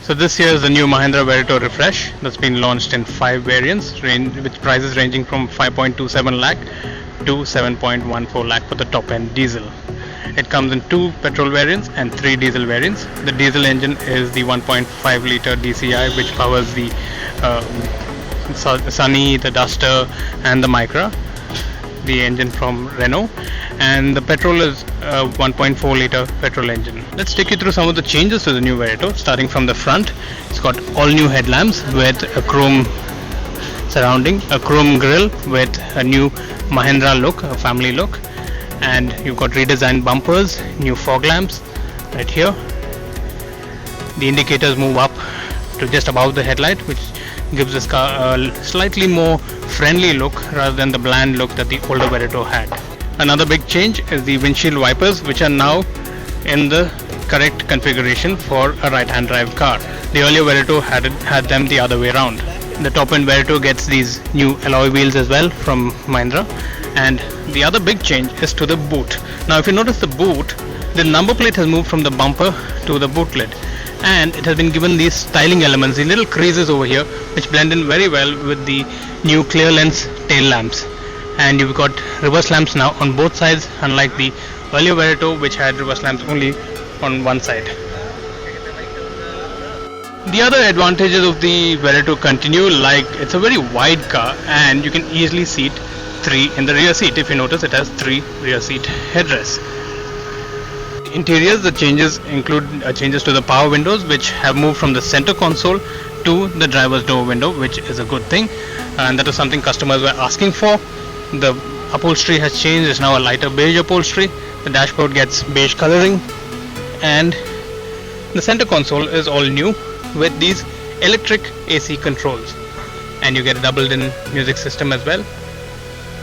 So this year is the new Mahindra Verito Refresh that's been launched in 5 variants, with prices ranging from 5.27 lakh to 7.14 lakh for the top end diesel. It comes in 2 petrol variants and 3 diesel variants. The diesel engine is the 1.5 liter DCI, which powers the Sunny, the Duster and the Micra, the engine from Renault, and the petrol is a 1.4 liter petrol engine. Let's take you through some of the changes to the new Verito. Starting from the front, it's got all new headlamps with a chrome surrounding, a chrome grille with a new Mahindra look, a family look, and you've got redesigned bumpers, new fog lamps right here. The indicators move up to just above the headlight, which gives this car a slightly more friendly look rather than the bland look that the older Verito had. Another big change is the windshield wipers, which are now in the correct configuration for a right-hand drive car. The earlier Verito had them the other way around. The top-end Verito gets these new alloy wheels as well from Mahindra, and the other big change is to the boot. Now if you notice the boot, the number plate has moved from the bumper to the boot lid, and it has been given these styling elements, the little creases over here, which blend in very well with the new clear lens tail lamps. And you've got reverse lamps now on both sides, unlike the earlier Verito, which had reverse lamps only on one side. The other advantages of the Verito continue, like it's a very wide car and you can easily seat 3 in the rear seat. If you notice, it has 3 rear seat headrests. Interiors, the changes include changes to the power windows, which have moved from the center console to the driver's door window, which is a good thing, and that is something customers were asking for. The upholstery has changed, it's now a lighter beige upholstery. The dashboard gets beige coloring, and the center console is all new with these electric AC controls, and you get a doubled-in music system as well,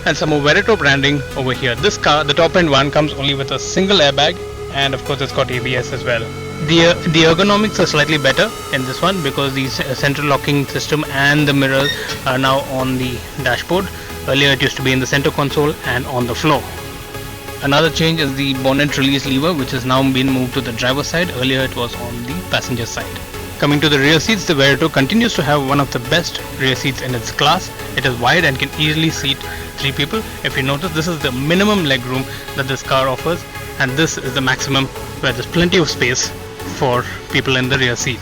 and some more Verito branding over here. This car, the top end one, comes only with a single airbag, and of course it's got ABS as well. The ergonomics are slightly better in this one because the central locking system and the mirrors are now on the dashboard. Earlier it used to be in the center console and on the floor. Another change is the bonnet release lever, which has now been moved to the driver's side. Earlier it was on the passenger side. Coming to the rear seats, the Verito continues to have one of the best rear seats in its class. It is wide and can easily seat 3 people. If you notice, this is the minimum leg room that this car offers, and this is the maximum, where there's plenty of space for people in the rear seat.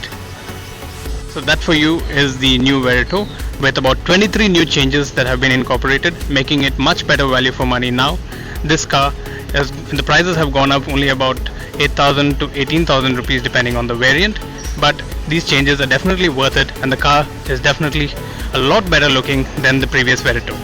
So that for you is the new Verito, with about 23 new changes that have been incorporated, making it much better value for money now. This car, the prices have gone up only about 8,000 to 18,000 rupees depending on the variant, but these changes are definitely worth it, and the car is definitely a lot better looking than the previous Verito.